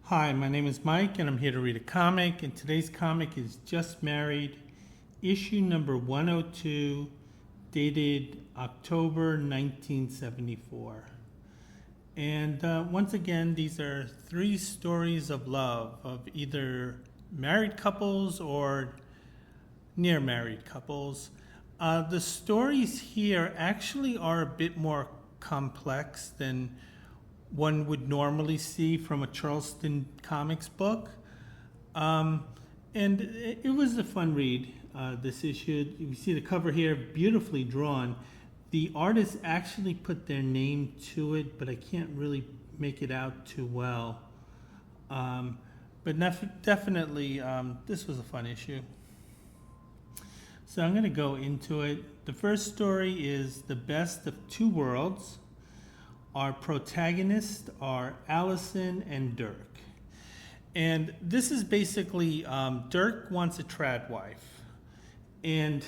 Hi, my name is Mike, and I'm here to read a comic. And today's comic is Just Married, issue number 102, dated October 1974. And once again, these are three stories of love of either married couples or near married couples. The stories here actually are a bit more complex than one would normally see from a Charlton Comics book. And it was a fun read, this issue. You see the cover here, beautifully drawn. The artists actually put their name to it, but I can't really make it out too well. But definitely, this was a fun issue. So I'm going to go into it. The first story is The Best of Two Worlds. Our protagonists are Allison and Dirk. And this is basically, Dirk wants a trad wife. And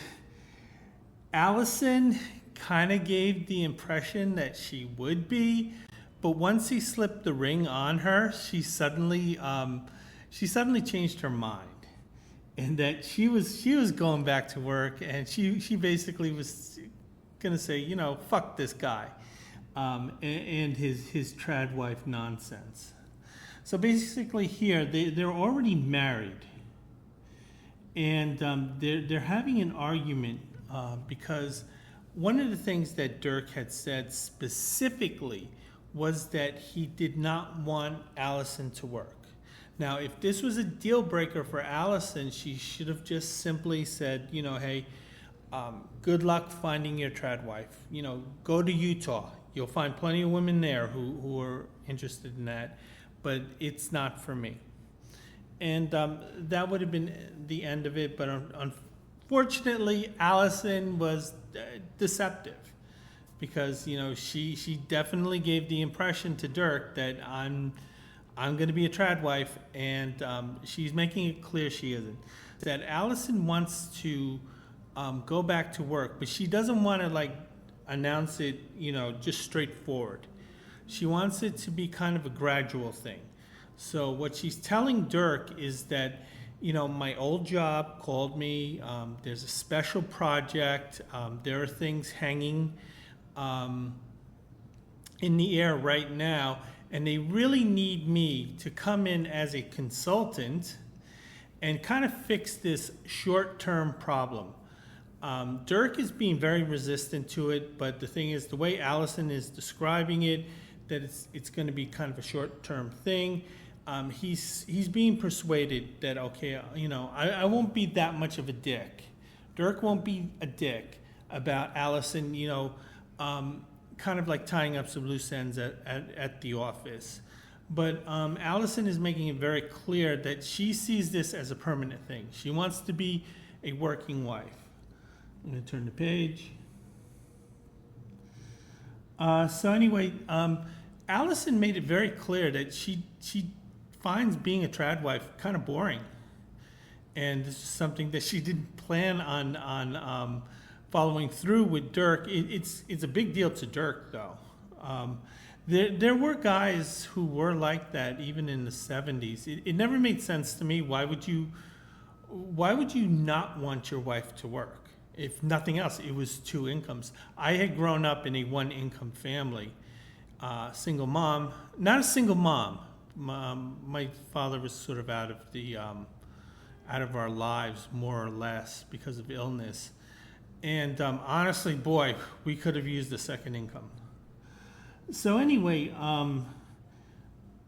Allison kind of gave the impression that she would be, but once he slipped the ring on her, she suddenly changed her mind. And that she was going back to work, and she basically was going to say, fuck this guy. And his trad wife nonsense. So basically here, they're already married. And they're having an argument because one of the things that Dirk had said specifically was that he did not want Allison to work. Now, if this was a deal breaker for Allison, she should have just simply said, hey, good luck finding your trad wife. Go to Utah. You'll find plenty of women there who are interested in that, but it's not for me. And that would have been the end of it, but unfortunately, Allison was deceptive because, she definitely gave the impression to Dirk that I'm going to be a trad wife, and she's making it clear she isn't. That Allison wants to go back to work, but she doesn't want to announce it, just straightforward. She wants it to be kind of a gradual thing. So what she's telling Dirk is that, my old job called me. There's a special project. There are things hanging in the air right now, and they really need me to come in as a consultant and kind of fix this short-term problem. Dirk is being very resistant to it, but the thing is, the way Allison is describing it, that it's going to be kind of a short-term thing. He's being persuaded that, okay, I won't be that much of a dick. Dirk won't be a dick about Allison, kind of like tying up some loose ends at the office. But Allison is making it very clear that she sees this as a permanent thing. She wants to be a working wife. I'm going to turn the page. So anyway, Allison made it very clear that she finds being a trad wife kind of boring. And this is something that she didn't plan on following through with Dirk. It's a big deal to Dirk, though. There were guys who were like that even in the 70s. It never made sense to me. Why would you not want your wife to work? If nothing else, it was two incomes. I had grown up in a one-income family, single mom. Not a single mom. My father was sort of out of our lives, more or less, because of illness. And honestly, boy, we could have used a second income. So anyway,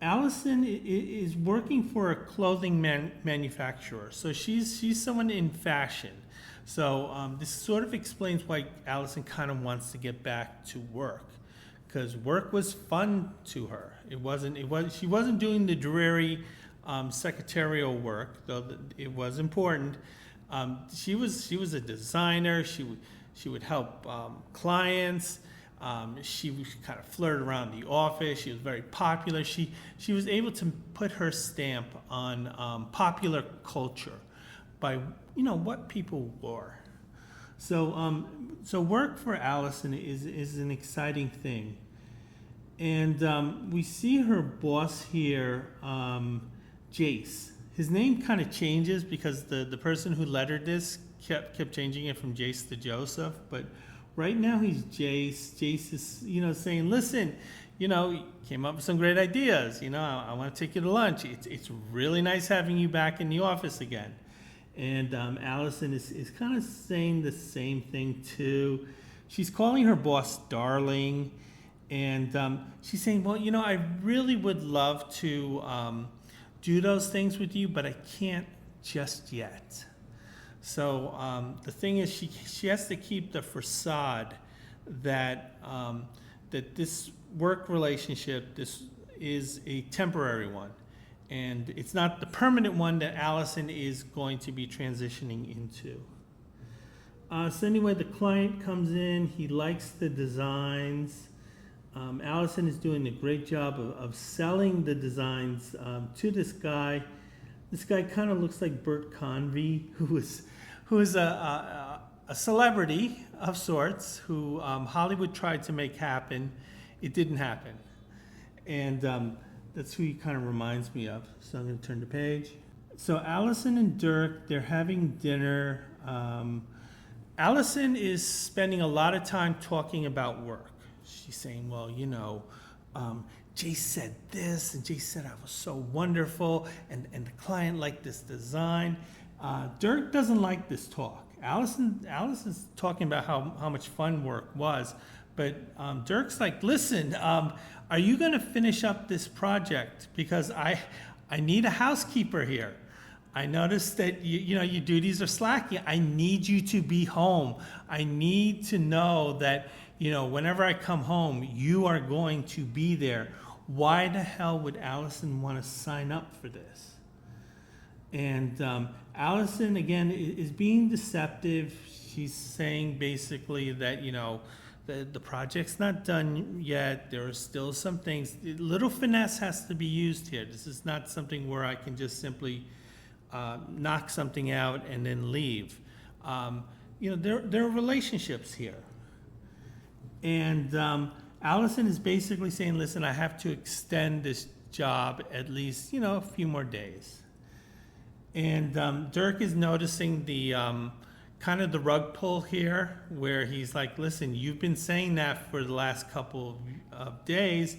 Allison is working for a clothing manufacturer. So she's someone in fashion. So this sort of explains why Allison kind of wants to get back to work, because work was fun to her. She wasn't doing the dreary secretarial work, though it was important. She was a designer. She would help clients. She would kind of flirt around the office. She was very popular. She was able to put her stamp on popular culture by what people wore. So work for Allison is an exciting thing. And we see her boss here, Jace. His name kind of changes because the person who lettered this kept changing it from Jace to Joseph. But right now he's Jace. Jace is, saying, listen, you came up with some great ideas. I want to take you to lunch. It's really nice having you back in the office again. And Allison is kind of saying the same thing too. She's calling her boss darling. And she's saying, well, I really would love to do those things with you, but I can't just yet. So the thing is, she has to keep the facade that that this work relationship, this is a temporary one. And it's not the permanent one that Allison is going to be transitioning into. So anyway, the client comes in. He likes the designs. Allison is doing a great job of selling the designs to this guy. This guy kind of looks like Bert Convy, who is a celebrity of sorts, who Hollywood tried to make happen. It didn't happen. And that's who he kind of reminds me of. So I'm going to turn the page. So Allison and Dirk, they're having dinner. Allison is spending a lot of time talking about work. She's saying, well, Jace said this, and Jace said I was so wonderful, and the client liked this design. Dirk doesn't like this talk. Allison's talking about how much fun work was, but Dirk's like, listen, are you going to finish up this project? Because I need a housekeeper here. I noticed that your duties are slacking. I need you to be home. I need to know that whenever I come home, you are going to be there. Why the hell would Allison want to sign up for this? And Allison, again, is being deceptive. She's saying basically that, the project's not done yet. There are still some things. Little finesse has to be used here. This is not something where I can just simply knock something out and then leave. There are relationships here. And Allison is basically saying, listen, I have to extend this job at least, a few more days. And Dirk is noticing the kind of the rug pull here, where he's like, listen, you've been saying that for the last couple of days,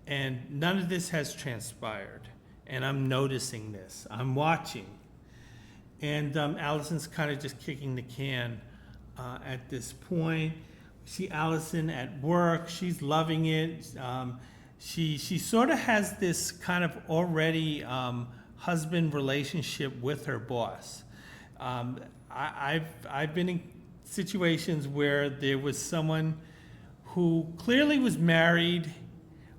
and none of this has transpired. And I'm noticing this. I'm watching. And Allison's kind of just kicking the can at this point. See Allison at work. She's loving it. She sort of has this kind of already husband relationship with her boss. I've been in situations where there was someone who clearly was married,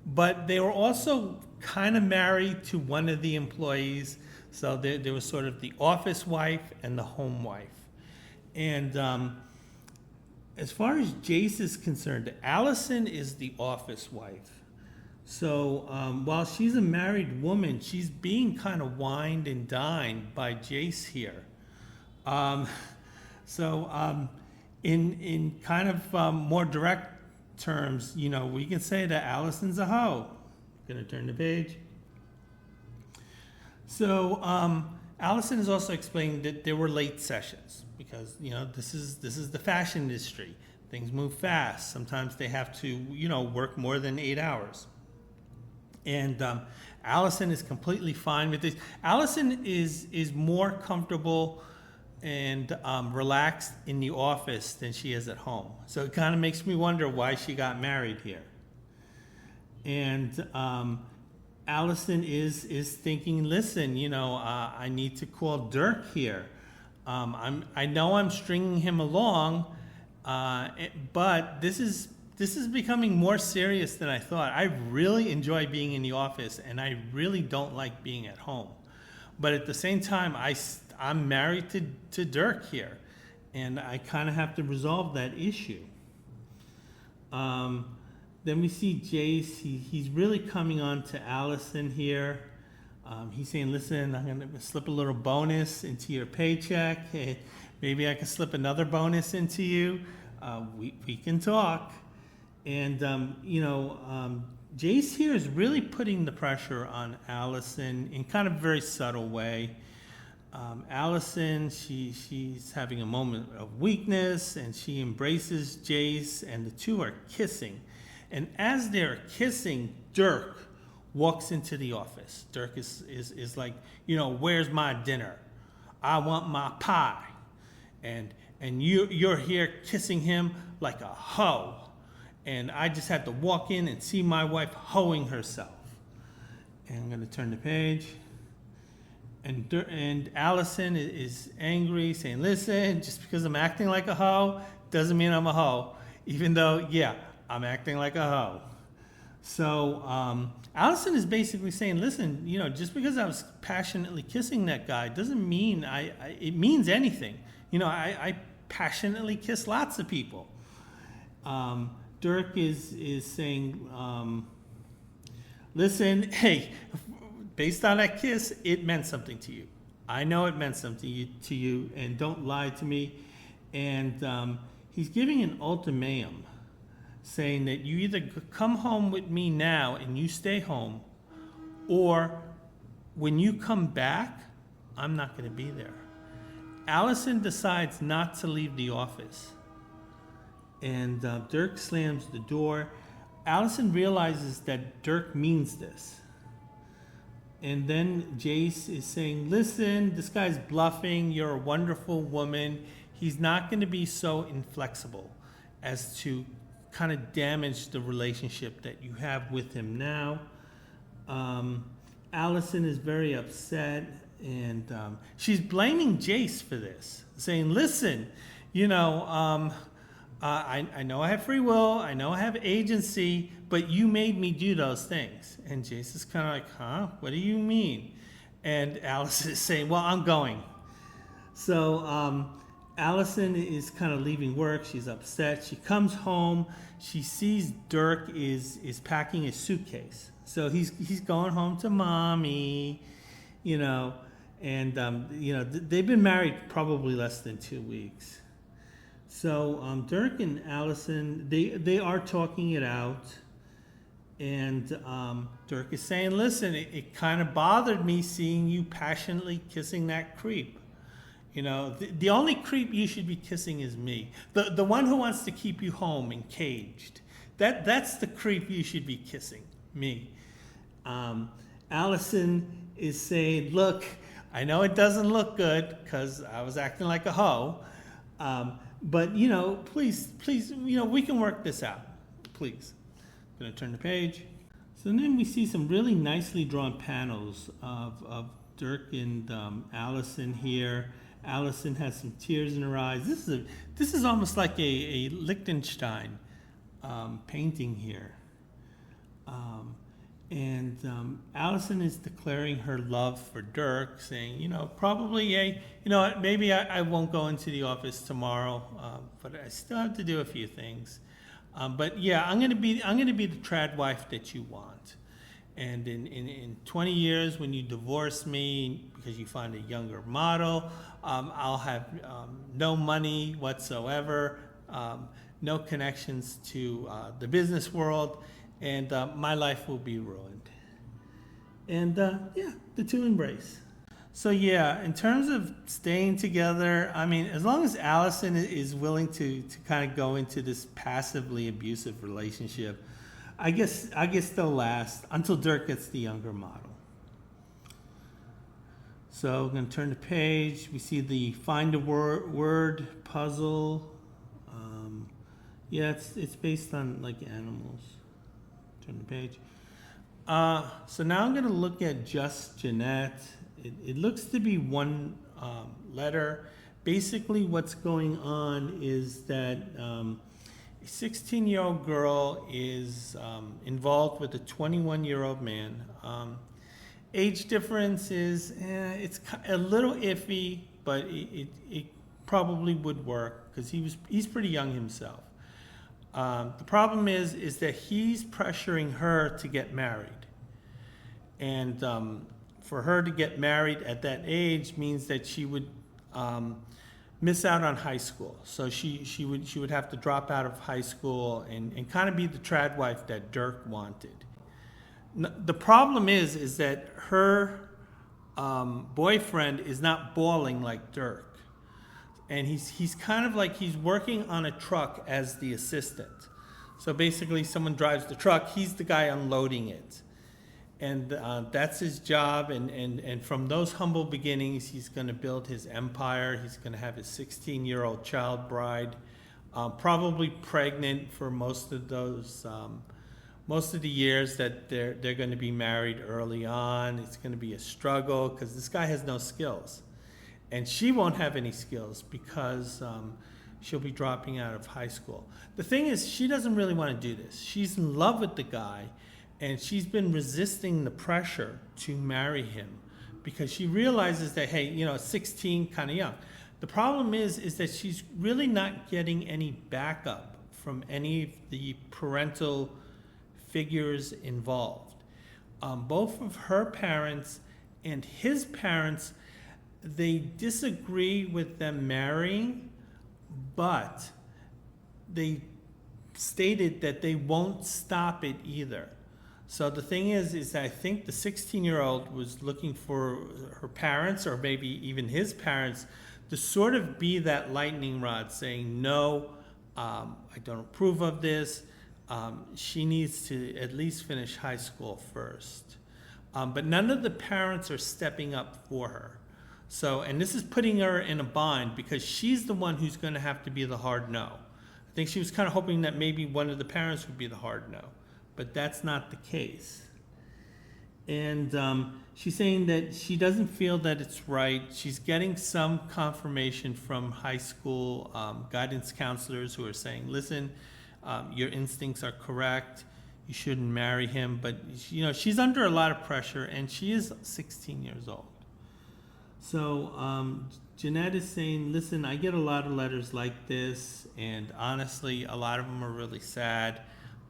but they were also kind of married to one of the employees. So there was sort of the office wife and the home wife. And as far as Jace is concerned, Allison is the office wife. So while she's a married woman, she's being kind of wined and dined by Jace here. In kind of more direct terms, we can say that Allison's a hoe. I'm going to turn the page. So Allison is also explaining that there were late sessions because this is the fashion industry. Things move fast. Sometimes they have to work more than 8 hours. And Allison is completely fine with this. Allison is more comfortable and relaxed in the office than she is at home. So it kind of makes me wonder why she got married here. And Allison is thinking, listen, I need to call Dirk here. I know I'm stringing him along, but this is becoming more serious than I thought. I really enjoy being in the office, and I really don't like being at home. But at the same time, I'm married to Dirk here, and I kind of have to resolve that issue. Then we see Jace. He's really coming on to Allison here. He's saying, listen, I'm going to slip a little bonus into your paycheck. Hey, maybe I can slip another bonus into you. We can talk. And, Jace here is really putting the pressure on Allison in kind of a very subtle way. Allison, she's having a moment of weakness, and she embraces Jace, and the two are kissing. And as they're kissing, Dirk walks into the office. Dirk is like, where's my dinner? I want my pie. And you're here kissing him like a hoe. And I just had to walk in and see my wife hoeing herself. And I'm going to turn the page. And Allison is angry, saying, listen, just because I'm acting like a hoe doesn't mean I'm a hoe. Even though, yeah, I'm acting like a hoe. So Allison is basically saying, listen, just because I was passionately kissing that guy doesn't mean it means anything. I passionately kiss lots of people. Dirk is saying, listen, hey, based on that kiss, it meant something to you. I know it meant something to you, and don't lie to me. And he's giving an ultimatum, saying that you either come home with me now and you stay home, or when you come back, I'm not going to be there. Allison decides not to leave the office, and Dirk slams the door. Allison realizes that Dirk means this. And then Jace is saying, listen, this guy's bluffing. You're a wonderful woman. He's not going to be so inflexible as to kind of damage the relationship that you have with him now. Allison is very upset, and she's blaming Jace for this, saying, listen, I know I have free will, I know I have agency, but you made me do those things. And Jace is kind of like, huh? What do you mean? And Allison is saying, well, I'm going. So Allison is kind of leaving work. She's upset. She comes home. She sees Dirk is packing his suitcase. So he's going home to mommy, and they've been married probably less than 2 weeks. So Dirk and Allison, they are talking it out. And Dirk is saying, listen, it kind of bothered me seeing you passionately kissing that creep. The only creep you should be kissing is me. The one who wants to keep you home and caged. That's the creep you should be kissing, me. Allison is saying, look, I know it doesn't look good because I was acting like a hoe. But, please, we can work this out. Please. I'm going to turn the page. So then we see some really nicely drawn panels of Dirk and Allison here. Allison has some tears in her eyes. This is almost like a Liechtenstein painting here. And Allison is declaring her love for Dirk, saying, probably, maybe I won't go into the office tomorrow, but I still have to do a few things. But yeah, I'm gonna be the trad wife that you want. And in 20 years, when you divorce me because you find a younger model, I'll have no money whatsoever, no connections to the business world, and my life will be ruined. And the two embrace. So yeah, in terms of staying together, I mean, as long as Allison is willing to kind of go into this passively abusive relationship, I guess they'll last until Dirk gets the younger model. So I'm going to turn the page. We see the find a word puzzle. It's based on like animals. Turn the page. So now I'm going to look at Just Jeanette. It looks to be one letter. Basically what's going on is that a 16-year-old girl is involved with a 21-year-old man. Age difference is, it's a little iffy, but it probably would work because he's pretty young himself. The problem is that he's pressuring her to get married. And for her to get married at that age means that she would miss out on high school. So she would have to drop out of high school and kind of be the trad wife that Dirk wanted. The problem is that her boyfriend is not balling like Dirk, and he's kind of like he's working on a truck as the assistant. So basically, someone drives the truck, he's the guy unloading it, and that's his job. And from those humble beginnings, he's going to build his empire. He's going to have his 16-year-old child bride, probably pregnant for most of those. Most of the years that they're going to be married early on. It's going to be a struggle because this guy has no skills, and she won't have any skills because she'll be dropping out of high school. The thing is, she doesn't really want to do this. She's in love with the guy, and she's been resisting the pressure to marry him because she realizes that, hey, 16, kind of young. The problem is that she's really not getting any backup from any of the parental figures involved. Both of her parents and his parents, they disagree with them marrying, but they stated that they won't stop it either. So the thing is I think the 16-year-old was looking for her parents, or maybe even his parents, to sort of be that lightning rod saying, no, I don't approve of this. She needs to at least finish high school first. But none of the parents are stepping up for her. So, and this is putting her in a bind because she's the one who's going to have to be the hard no. I think she was kind of hoping that maybe one of the parents would be the hard no, but that's not the case. And she's saying that she doesn't feel that it's right. She's getting some confirmation from high school guidance counselors who are saying, listen, your instincts are correct. You shouldn't marry him. But, she's under a lot of pressure, and she is 16 years old. So Jeanette is saying, listen, I get a lot of letters like this, and honestly, a lot of them are really sad.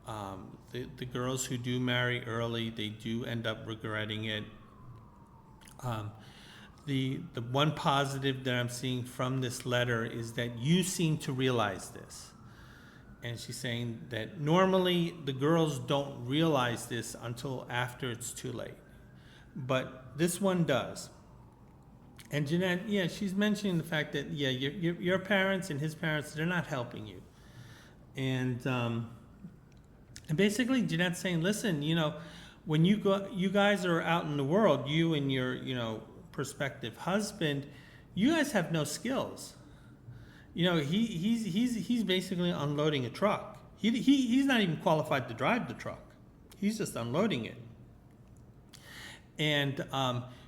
The girls who do marry early, they do end up regretting it. The one positive that I'm seeing from this letter is that you seem to realize this. And she's saying that normally the girls don't realize this until after it's too late. But this one does. And Jeanette, she's mentioning the fact that, your parents and his parents, they're not helping you. And basically Jeanette's saying, listen, when you guys are out in the world, you and your, prospective husband, you guys have no skills. He's basically unloading a truck. He's not even qualified to drive the truck. He's just unloading it. And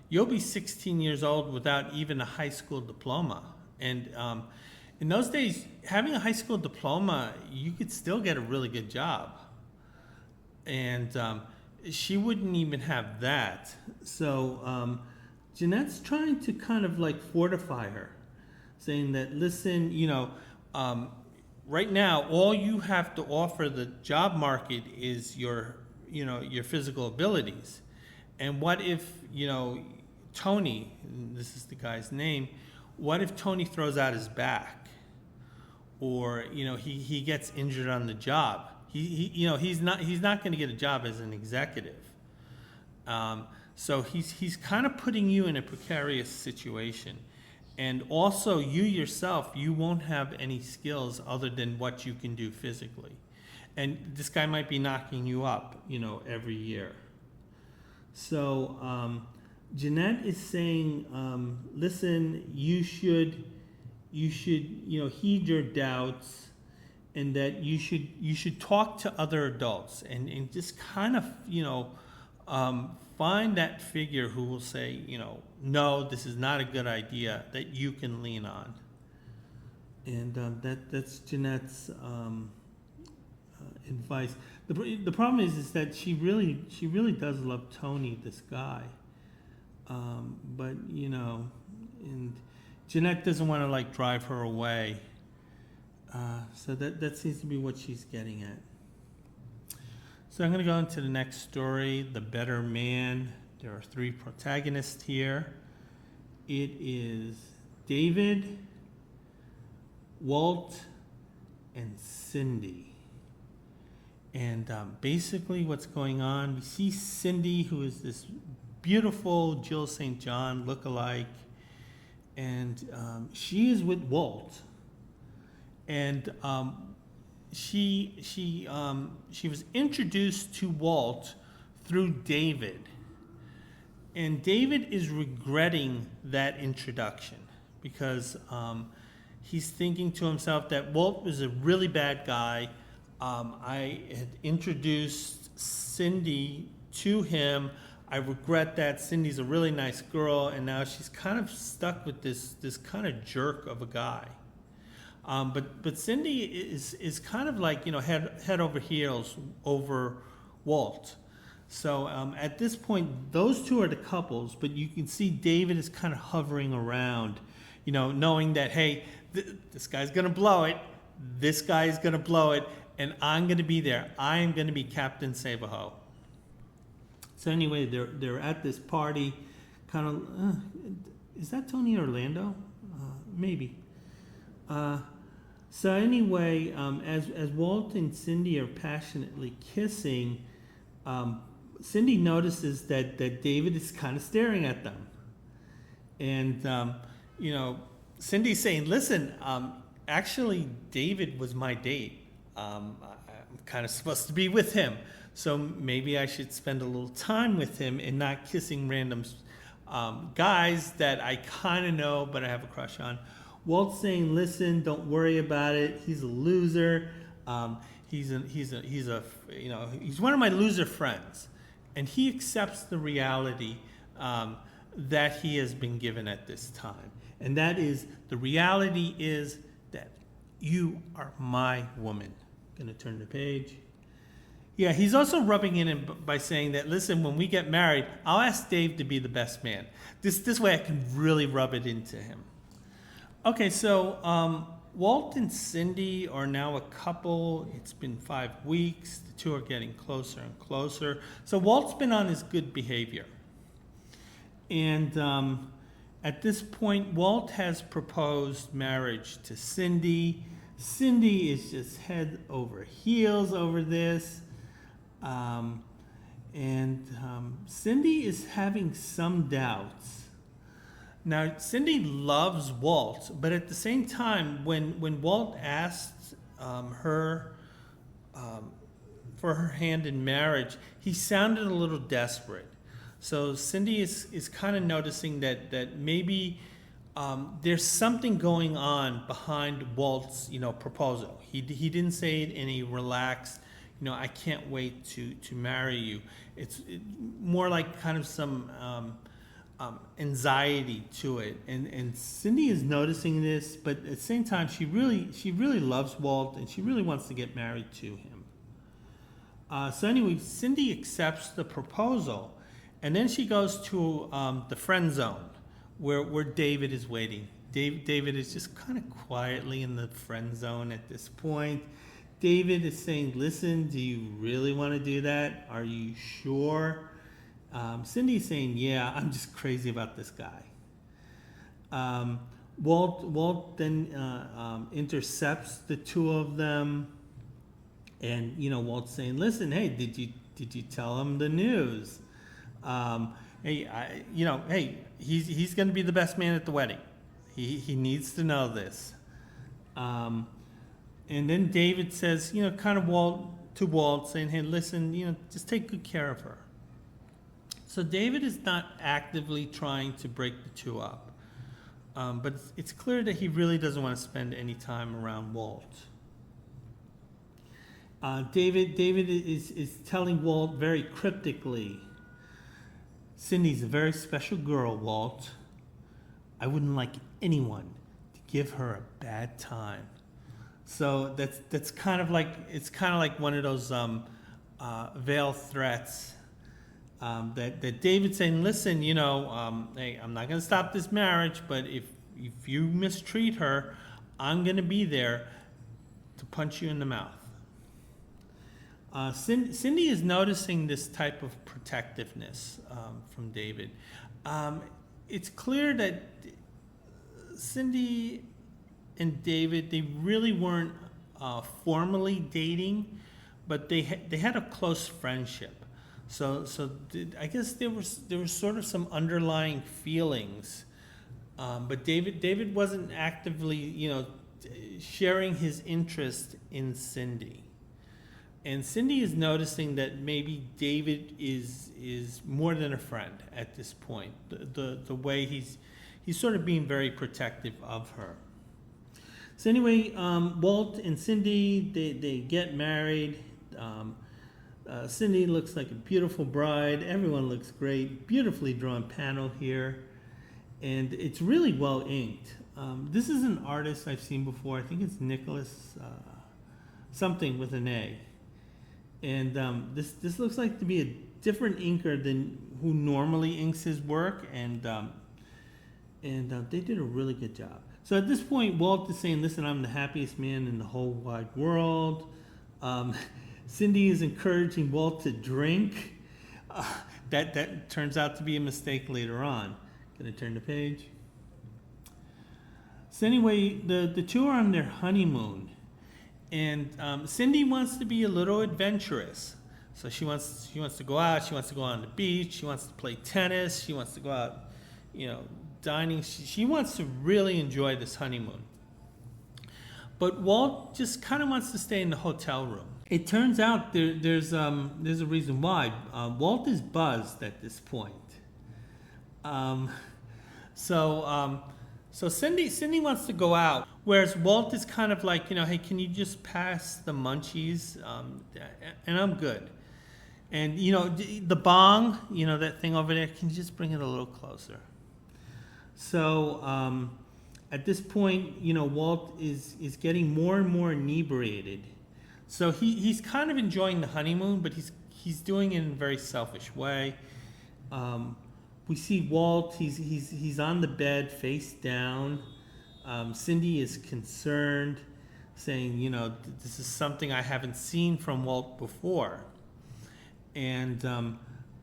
you'll be 16 years old without even a high school diploma. And in those days, having a high school diploma, you could still get a really good job. And she wouldn't even have that. So Jeanette's trying to kind of like fortify her, saying that, listen, right now, all you have to offer the job market is your physical abilities. And what if, Tony, this is the guy's name, what if Tony throws out his back? Or, he gets injured on the job? He's not going to get a job as an executive. So he's kind of putting you in a precarious situation. And also, you yourself, you won't have any skills other than what you can do physically. And this guy might be knocking you up, every year. So Jeanette is saying, listen, you should heed your doubts, and that you should talk to other adults and just kind of, find that figure who will say, no, this is not a good idea, that you can lean on. And that's Jeanette's advice. The problem is that she really does love Tony, this guy. But and Jeanette doesn't want to drive her away. So that seems to be what she's getting at. So I'm going to go into the next story, The Better Man. There are 3 protagonists here. It is David, Walt, and Cindy. And basically what's going on, we see Cindy, who is this beautiful Jill St. John lookalike, and she is with Walt. And she was introduced to Walt through David. And David is regretting that introduction because he's thinking to himself that Walt was a really bad guy. I had introduced Cindy to him. I regret that. Cindy's a really nice girl, and now she's kind of stuck with this kind of jerk of a guy. But Cindy is kind of like, head over heels over Walt. So at this point, those two are the couples, but you can see David is kind of hovering around, knowing that, hey, this guy's going to blow it, this guy is going to blow it, and I'm going to be there. I am going to be Captain Save-A-Ho. So anyway, they're at this party, kind of, is that Tony Orlando? Maybe. So anyway, as Walt and Cindy are passionately kissing, Cindy notices that David is kind of staring at them. And, Cindy's saying, listen, actually, David was my date. I'm kind of supposed to be with him. So maybe I should spend a little time with him and not kissing random guys that I kind of know but I have a crush on. Walt's saying, listen, don't worry about it. He's a loser. He's one of my loser friends. And he accepts the reality that he has been given at this time. And that is, the reality is that you are my woman. Gonna turn the page. Yeah, he's also rubbing in by saying that, listen, when we get married, I'll ask Dave to be the best man. This way I can really rub it into him. Okay, so Walt and Cindy are now a couple. It's been 5 weeks. The two are getting closer and closer. So Walt's been on his good behavior. And at this point, Walt has proposed marriage to Cindy. Cindy is just head over heels over this. Cindy is having some doubts. Now, Cindy loves Walt, but at the same time, when Walt asked her for her hand in marriage, he sounded a little desperate. So Cindy is kind of noticing that maybe there's something going on behind Walt's proposal. He didn't say it in a relaxed, I can't wait to marry you. It's more like kind of some anxiety to it, and Cindy is noticing this, but at the same time, she really loves Walt, and she really wants to get married to him. So anyway, Cindy accepts the proposal, and then she goes to the friend zone, where David is waiting. David is just kind of quietly in the friend zone at this point. David is saying, listen, do you really want to do that? Are you sure? Cindy's saying, yeah, I'm just crazy about this guy. Walt then intercepts the two of them, and Walt's saying, listen, hey, did you tell him the news? Hey, he's going to be the best man at the wedding. He needs to know this. And then David says, kind of Walt, saying, hey, listen, just take good care of her. So David is not actively trying to break the two up. But it's clear that he really doesn't want to spend any time around Walt. David is telling Walt very cryptically, Cindy's a very special girl, Walt. I wouldn't like anyone to give her a bad time. So that's kind of like, it's kind of like one of those veiled threats that David's saying, listen, hey, I'm not going to stop this marriage, but if you mistreat her, I'm going to be there to punch you in the mouth. Cindy is noticing this type of protectiveness from David. It's clear that Cindy and David, they really weren't formally dating, but they had a close friendship. I guess there was sort of some underlying feelings, but David wasn't actively, sharing his interest in Cindy. And Cindy is noticing that maybe David is more than a friend at this point. The way he's sort of being very protective of her. So anyway, Walt and Cindy, they get married. Cindy looks like a beautiful bride. Everyone looks great. Beautifully drawn panel here. And it's really well inked. This is an artist I've seen before. I think it's Nicholas something with an A. And this looks like to be a different inker than who normally inks his work. And they did a really good job. So at this point, Walt is saying, listen, I'm the happiest man in the whole wide world. Cindy is encouraging Walt to drink. That turns out to be a mistake later on. Gonna turn the page. So anyway, the two are on their honeymoon. And Cindy wants to be a little adventurous. So she wants to go out, she wants to go on the beach, she wants to play tennis, she wants to go out, dining. She wants to really enjoy this honeymoon. But Walt just kind of wants to stay in the hotel room. It turns out there's a reason why. Walt is buzzed at this point. So Cindy wants to go out, whereas Walt is kind of like, hey, can you just pass the munchies? And I'm good. And, the bong, that thing over there, can you just bring it a little closer? So at this point, Walt is getting more and more inebriated. So he's kind of enjoying the honeymoon, but he's doing it in a very selfish way. We see Walt, he's on the bed face down. Cindy is concerned, saying, this is something I haven't seen from Walt before. And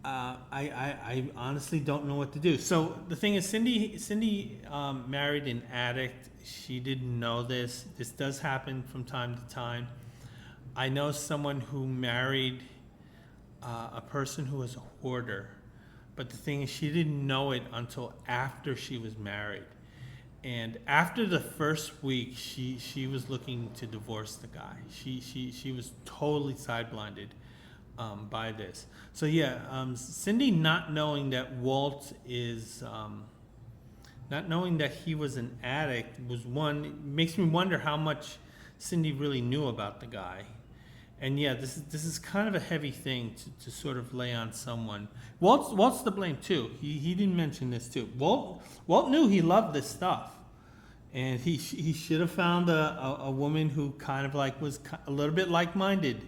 I honestly don't know what to do. So the thing is, Cindy married an addict. She didn't know this. This does happen from time to time. I know someone who married a person who was a hoarder. But the thing is, she didn't know it until after she was married. And after the first week, she was looking to divorce the guy. She was totally sideblinded by this. So yeah, Cindy not knowing that Walt is, not knowing that he was an addict makes me wonder how much Cindy really knew about the guy. And yeah, this is kind of a heavy thing to sort of lay on someone. Walt's to blame too. He didn't mention this too. Walt knew he loved this stuff, and he should have found a woman who kind of like was a little bit like-minded,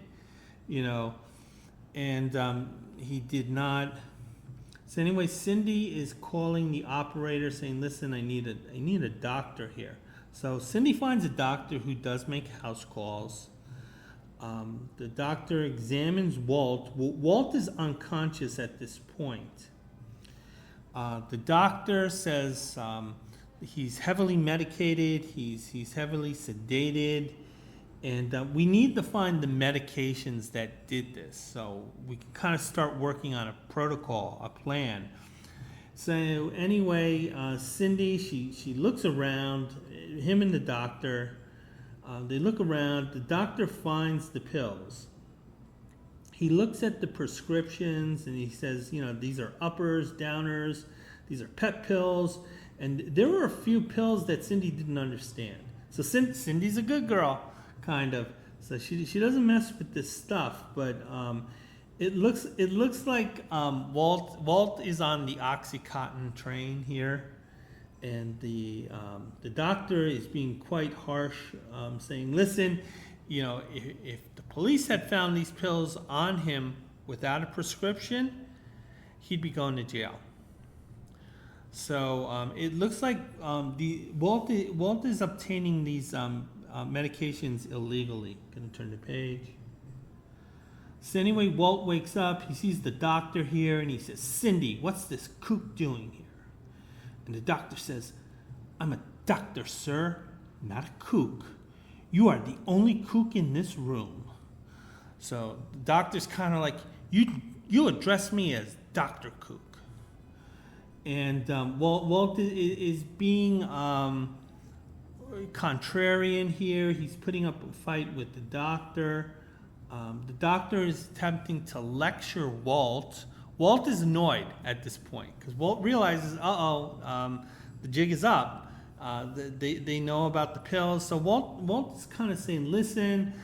and he did not. So anyway, Cindy is calling the operator saying, "Listen, I need a doctor here." So Cindy finds a doctor who does make house calls. The doctor examines Walt. Walt is unconscious at this point. The doctor says he's heavily medicated, he's heavily sedated, and we need to find the medications that did this. So we can kind of start working on a protocol, a plan. So anyway, Cindy, she looks around, him and the doctor. They look around. The doctor finds the pills. He looks at the prescriptions and he says, these are uppers, downers, these are pep pills. And there were a few pills that Cindy didn't understand. So Cindy's a good girl, kind of. So she doesn't mess with this stuff. But it looks like Walt is on the Oxycontin train here. And the doctor is being quite harsh, saying, listen, if the police had found these pills on him without a prescription, he'd be going to jail. So it looks like Walt is obtaining these medications illegally. Going to turn the page. So anyway, Walt wakes up. He sees the doctor here, and he says, Cindy, what's this kook doing here? And the doctor says, I'm a doctor, sir, not a kook. You are the only kook in this room. So the doctor's kind of like, you address me as Dr. Kook. And Walt is being contrarian here. He's putting up a fight with the doctor. The doctor is attempting to lecture Walt. Walt is annoyed at this point because Walt realizes, the jig is up. They know about the pills. So Walt's kind of saying, listen,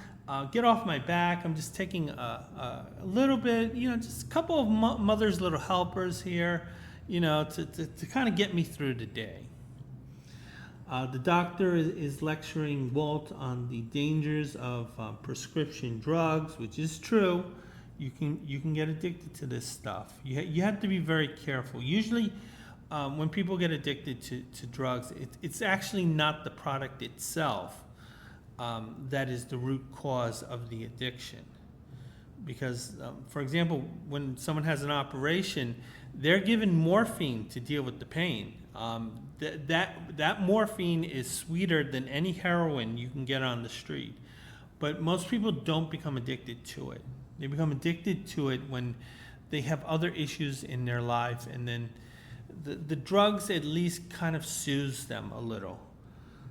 get off my back. I'm just taking a little bit, just a couple of mother's little helpers here, to kind of get me through the day. The doctor is lecturing Walt on the dangers of prescription drugs, which is true. You can get addicted to this stuff. You have to be very careful. Usually, when people get addicted to drugs, it's actually not the product itself that is the root cause of the addiction. Because, for example, when someone has an operation, they're given morphine to deal with the pain. That morphine is sweeter than any heroin you can get on the street. But most people don't become addicted to it. They become addicted to it when they have other issues in their life, and then the drugs at least kind of soothes them a little.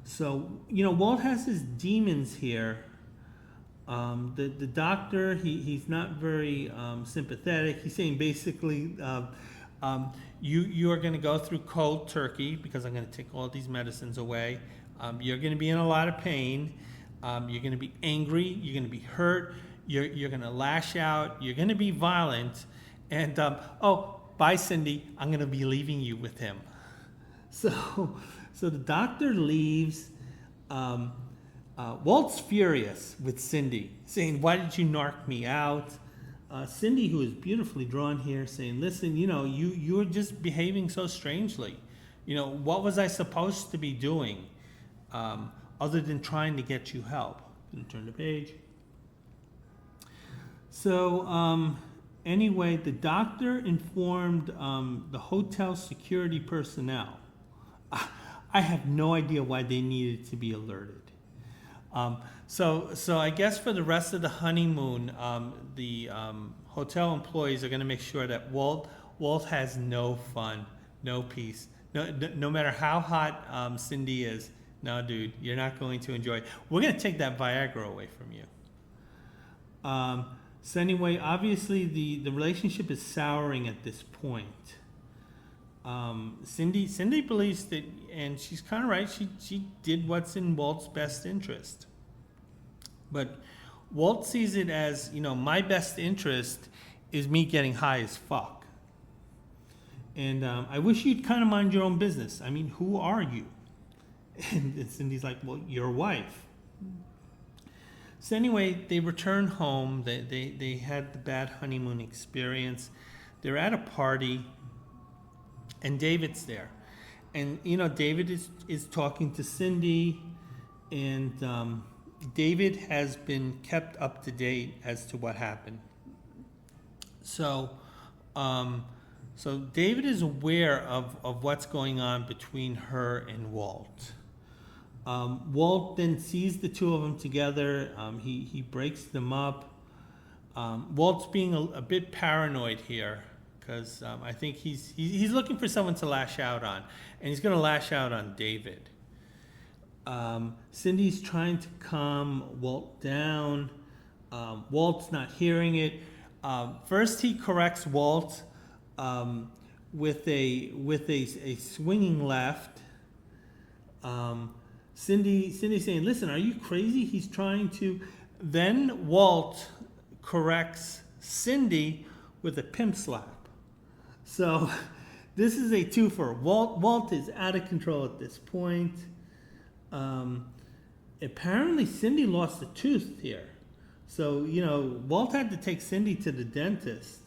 So, Walt has his demons here. The doctor, he's not very sympathetic. He's saying basically, you are going to go through cold turkey because I'm going to take all these medicines away. You're going to be in a lot of pain. You're going to be angry. You're going to be hurt. You're going to lash out. You're going to be violent. And, bye, Cindy. I'm going to be leaving you with him. So the doctor leaves. Walt's furious with Cindy, saying, why did you narc me out? Cindy, who is beautifully drawn here, saying, listen, you're just behaving so strangely. What was I supposed to be doing other than trying to get you help? I'm going to turn the page. So anyway, the doctor informed the hotel security personnel. I have no idea why they needed to be alerted. So I guess for the rest of the honeymoon, the hotel employees are going to make sure that Walt has no fun, no peace. No matter how hot Cindy is, no, dude, you're not going to enjoy it. We're going to take that Viagra away from you. So anyway, obviously the relationship is souring at this point. Cindy believes that, and she's kind of right, she did what's in Walt's best interest. But Walt sees it as, my best interest is me getting high as fuck. And I wish you'd kind of mind your own business. I mean, who are you? And Cindy's like, well, your wife. So anyway, they return home. They had the bad honeymoon experience. They're at a party. And David's there. And, David is talking to Cindy. And David has been kept up to date as to what happened. So David is aware of what's going on between her and Walt. Walt then sees the two of them together. He breaks them up. Walt's being a bit paranoid here, because I think he's looking for someone to lash out on, and he's going to lash out on David. Cindy's trying to calm Walt down. Walt's not hearing it. First, he corrects Walt with a swinging left. Cindy's saying, "Listen, are you crazy?" He's trying to. Then Walt corrects Cindy with a pimp slap. So this is a twofer. Walt is out of control at this point. Apparently Cindy lost a tooth here. So, Walt had to take Cindy to the dentist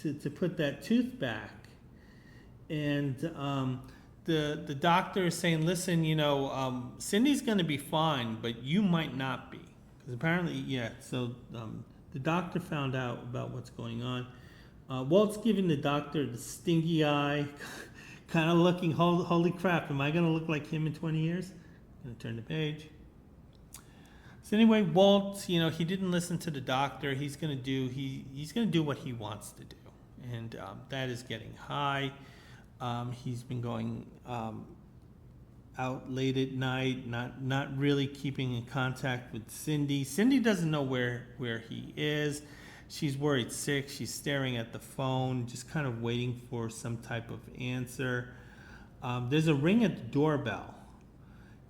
to put that tooth back. And the doctor is saying, listen, Cindy's going to be fine, but you might not be. Because apparently, so the doctor found out about what's going on. Walt's giving the doctor the stinky eye, kind of looking, holy crap, am I going to look like him in 20 years? I'm going to turn the page. So anyway, Walt, he didn't listen to the doctor. He's gonna do what he wants to do, and that is getting high. He's been going out late at night, not really keeping in contact with Cindy. Cindy doesn't know where he is. She's worried sick. She's staring at the phone, just kind of waiting for some type of answer. There's a ring at the doorbell,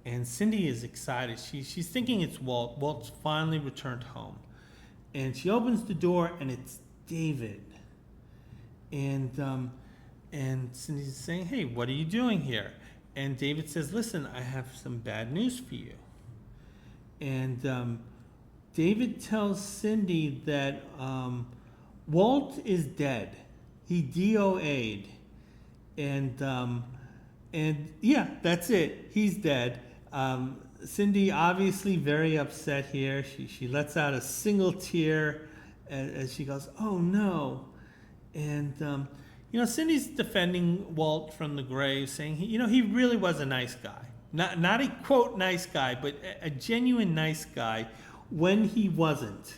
and Cindy is excited. She's thinking it's Walt. Walt's finally returned home, and she opens the door, and it's David. And Cindy's saying, "Hey, what are you doing here?" And David says, "Listen, I have some bad news for you." And David tells Cindy that Walt is dead. He DOA'd. And yeah, that's it. He's dead. Cindy obviously very upset here. She lets out a single tear as she goes, "Oh no." And Cindy's defending Walt from the grave, saying he really was a nice guy. Not a quote nice guy, but a genuine nice guy when he wasn't.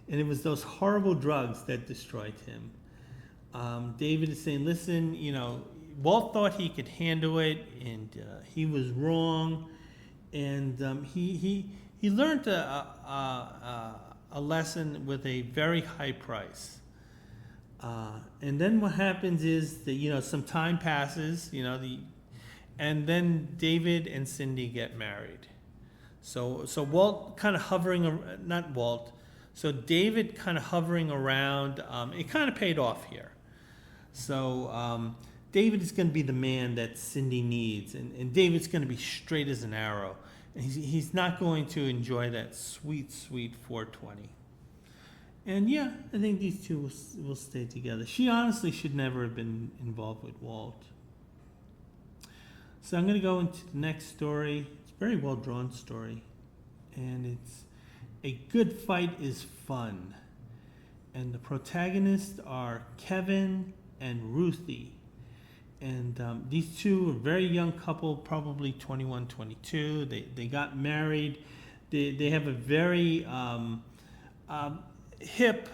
And it was those horrible drugs that destroyed him. David is saying, "Listen, Walt thought he could handle it, and he was wrong, and he learned a lesson with a very high price." And then what happens is that some time passes, and then David and Cindy get married. So Walt kind of hovering, not Walt. So David kind of hovering around. It kind of paid off here. So David is going to be the man that Cindy needs, and David's going to be straight as an arrow. And he's not going to enjoy that sweet, sweet 420. And yeah, I think these two will stay together. She honestly should never have been involved with Walt. So I'm going to go into the next story. It's a very well drawn story, and it's A Good Fight is Fun. And the protagonists are Kevin and Ruthie. And these two are a very young couple, probably 21, 22. They got married. They have a very hip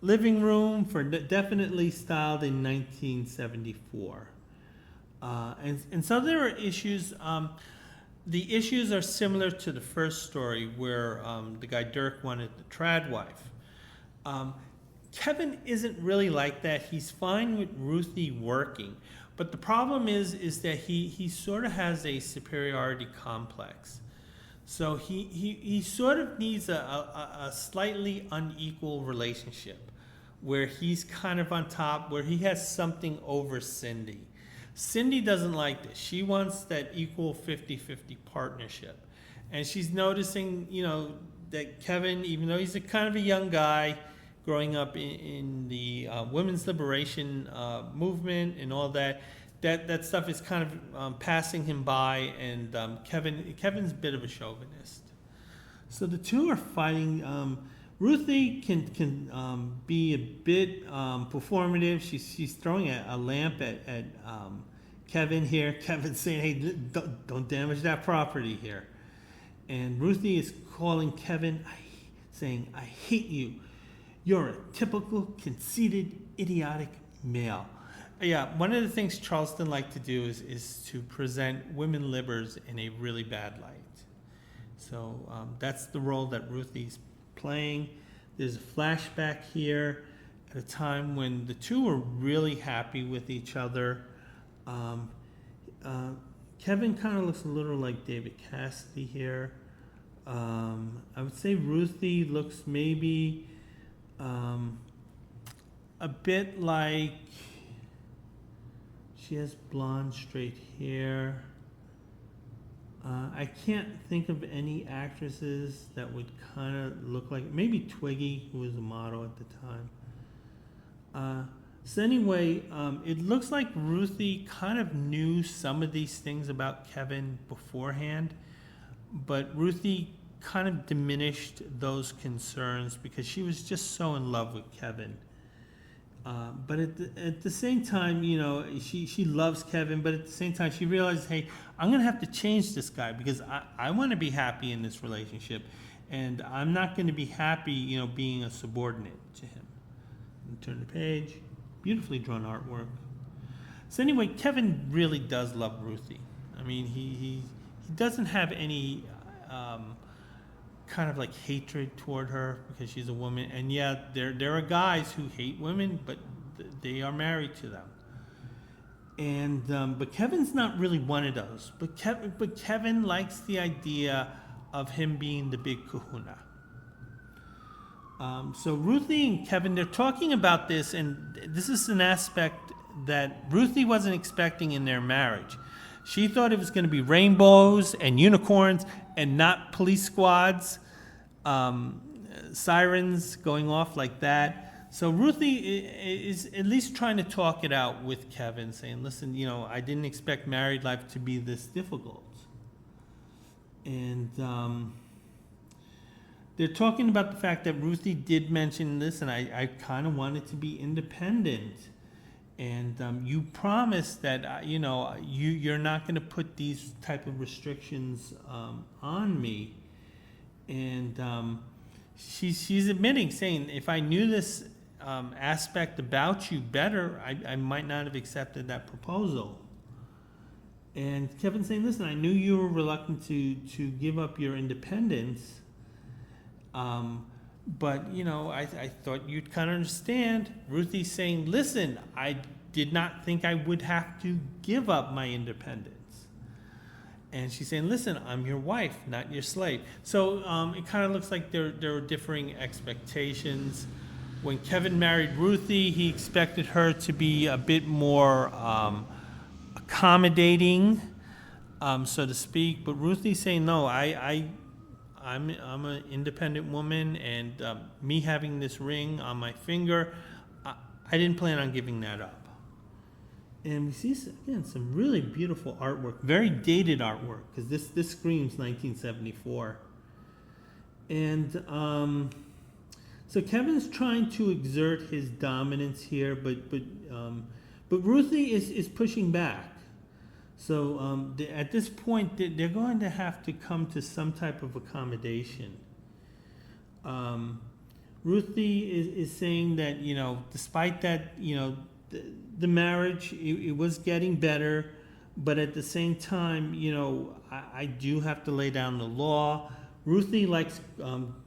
living room, definitely styled in 1974. And so there are issues. The issues are similar to the first story where the guy Dirk wanted the trad wife. Kevin isn't really like that. He's fine with Ruthie working, but the problem is that he sort of has a superiority complex. So he sort of needs a slightly unequal relationship where he's kind of on top, where he has something over Cindy. Cindy doesn't like this. She wants that equal 50-50 partnership. And she's noticing, that Kevin, even though he's kind of a young guy, growing up in the women's liberation movement and all that stuff is kind of passing him by, and Kevin's a bit of a chauvinist. So the two are fighting. Ruthie can be a bit performative. She's throwing a lamp at Kevin here. Kevin's saying, "Hey, don't damage that property here." And Ruthie is calling Kevin, saying, "I hate you. You're a typical, conceited, idiotic male." Yeah, one of the things Charlton liked to do is to present women libbers in a really bad light. So that's the role that Ruthie's playing. There's a flashback here at a time when the two were really happy with each other. Kevin kind of looks a little like David Cassidy here. I would say Ruthie looks maybe a bit like, she has blonde straight hair. I can't think of any actresses that would kind of look like, maybe Twiggy, who was a model at the time. So anyway, it looks like Ruthie kind of knew some of these things about Kevin beforehand, but Ruthie kind of diminished those concerns because she was just so in love with Kevin. But at the same time, she loves Kevin, but at the same time, she realizes, hey, I'm going to have to change this guy because I want to be happy in this relationship, and I'm not going to be happy, being a subordinate to him. Turn the page. Beautifully drawn artwork. So anyway, Kevin really does love Ruthie. I mean, he doesn't have any kind of like hatred toward her because she's a woman. And yeah, there are guys who hate women, but they are married to them. And but Kevin's not really one of those. But Kevin likes the idea of him being the big kahuna. So Ruthie and Kevin, they're talking about this, and this is an aspect that Ruthie wasn't expecting in their marriage. She thought it was going to be rainbows and unicorns and not police squads, sirens going off like that. So Ruthie is at least trying to talk it out with Kevin, saying, listen, I didn't expect married life to be this difficult. And they're talking about the fact that Ruthie did mention this, and I kind of wanted to be independent. And you promised that, you're not going to put these type of restrictions on me. And she's admitting, saying, if I knew this aspect about you better, I might not have accepted that proposal. And Kevin's saying, listen, I knew you were reluctant to give up your independence. But, I thought you'd kind of understand. Ruthie's saying, listen, I did not think I would have to give up my independence. And she's saying, listen, I'm your wife, not your slave. So it kind of looks like there are differing expectations. When Kevin married Ruthie, he expected her to be a bit more accommodating, so to speak. But Ruthie's saying, no, I'm an independent woman, and me having this ring on my finger, I didn't plan on giving that up. And we see, again, some really beautiful artwork, very dated artwork, because this screams 1974. And so Kevin's trying to exert his dominance here, but Ruthie is pushing back. So at this point, they're going to have to come to some type of accommodation. Ruthie is saying that, despite that, the marriage, it was getting better, but at the same time, I do have to lay down the law. Ruthie likes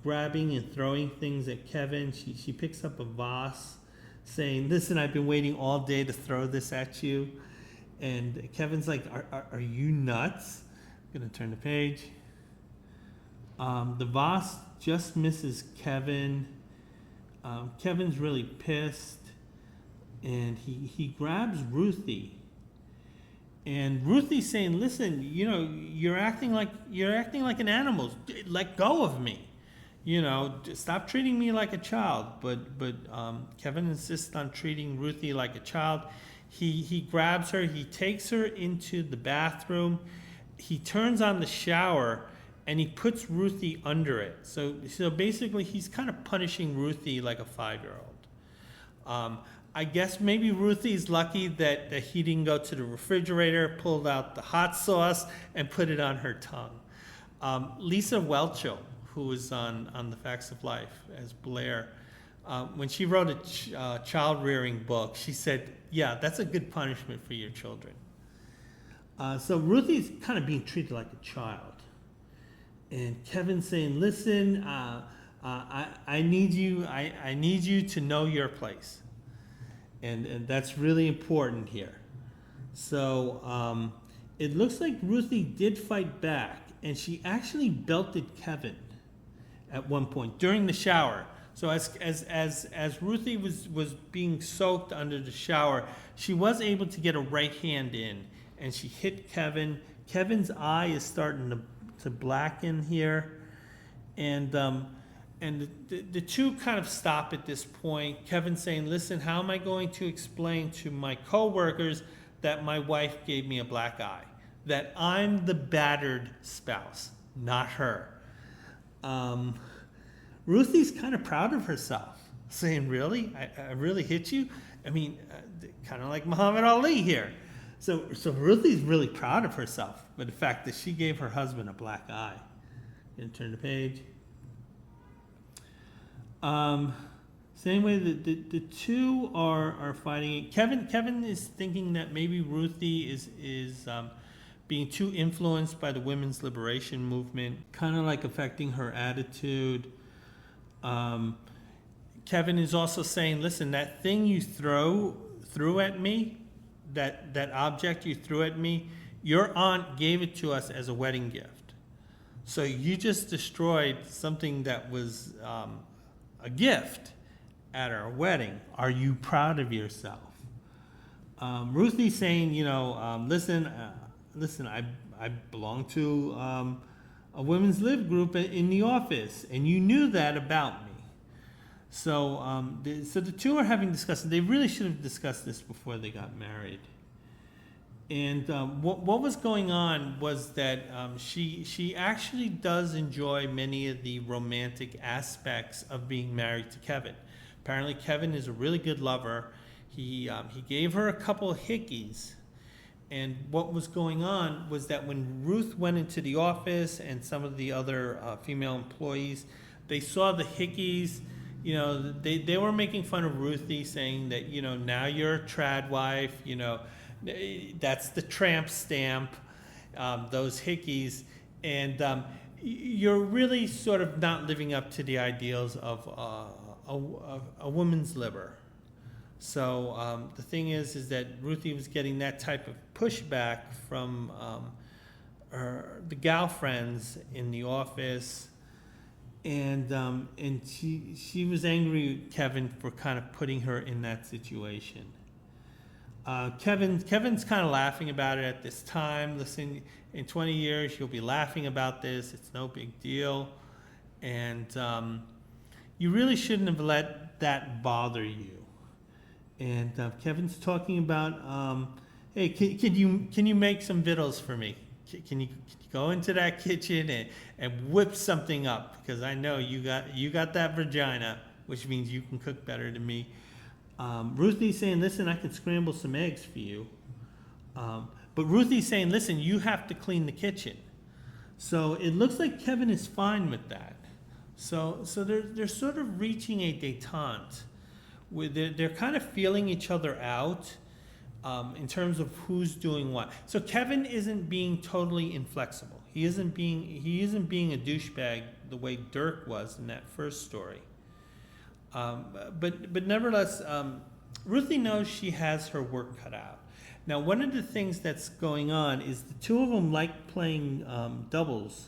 grabbing and throwing things at Kevin. She picks up a vase, saying, listen, I've been waiting all day to throw this at you. And Kevin's like, are you nuts? I'm going to turn the page. The vase just misses Kevin. Kevin's really pissed. And he grabs Ruthie. And Ruthie's saying, listen, you're acting like an animal. Let go of me. Stop treating me like a child. But Kevin insists on treating Ruthie like a child. He grabs her, he takes her into the bathroom, he turns on the shower, and he puts Ruthie under it. So basically he's kind of punishing Ruthie like a 5-year-old. I guess maybe Ruthie's lucky that he didn't go to the refrigerator, pulled out the hot sauce, and put it on her tongue. Lisa Welcho, who was on The Facts of Life as Blair, when she wrote a child-rearing book, she said, yeah, that's a good punishment for your children. So Ruthie's kind of being treated like a child. And Kevin's saying, listen, I need you to know your place. And that's really important here. So it looks like Ruthie did fight back, and she actually belted Kevin at one point during the shower. So as Ruthie was being soaked under the shower, she was able to get a right hand in, and she hit Kevin. Kevin's eye is starting to blacken here, and the two kind of stop at this point. Kevin's saying, listen, how am I going to explain to my coworkers that my wife gave me a black eye? That I'm the battered spouse, not her. Ruthie's kind of proud of herself, saying, really? I really hit you? I mean, kind of like Muhammad Ali here. So Ruthie's really proud of herself, but the fact that she gave her husband a black eye. And turn the page. Same way that the two are fighting. Kevin is thinking that maybe Ruthie is being too influenced by the women's liberation movement, kind of like affecting her attitude. Kevin is also saying, listen, that thing you threw at me, that object you threw at me, your aunt gave it to us as a wedding gift. So you just destroyed something that was a gift at our wedding. Are you proud of yourself? Ruthie's saying, listen, I belong to a women's live group in the office, and you knew that about me. So the two are having discussions. They really should have discussed this before they got married. And what was going on was that she actually does enjoy many of the romantic aspects of being married to Kevin. Apparently, Kevin is a really good lover. He gave her a couple of hickeys. And what was going on was that when Ruth went into the office and some of the other female employees, they saw the hickeys. They were making fun of Ruthie, saying that, now you're a trad wife, that's the tramp stamp, those hickeys, and you're really sort of not living up to the ideals of a woman's liber. So the thing is that Ruthie was getting that type of pushback from the gal friends in the office, and she was angry at Kevin for kind of putting her in that situation. Kevin's kind of laughing about it at this time. Listen, in 20 years, you'll be laughing about this. It's no big deal. And you really shouldn't have let that bother you. And Kevin's talking about, hey, can you make some victuals for me? Can you go into that kitchen and whip something up? Because I know you got that vagina, which means you can cook better than me. Ruthie's saying, listen, I can scramble some eggs for you. But Ruthie's saying, listen, you have to clean the kitchen. So it looks like Kevin is fine with that. So they're sort of reaching a détente. They're kind of feeling each other out in terms of who's doing what. So Kevin isn't being totally inflexible. He isn't being a douchebag the way Dirk was in that first story. But nevertheless, Ruthie knows she has her work cut out. Now, one of the things that's going on is the two of them like playing doubles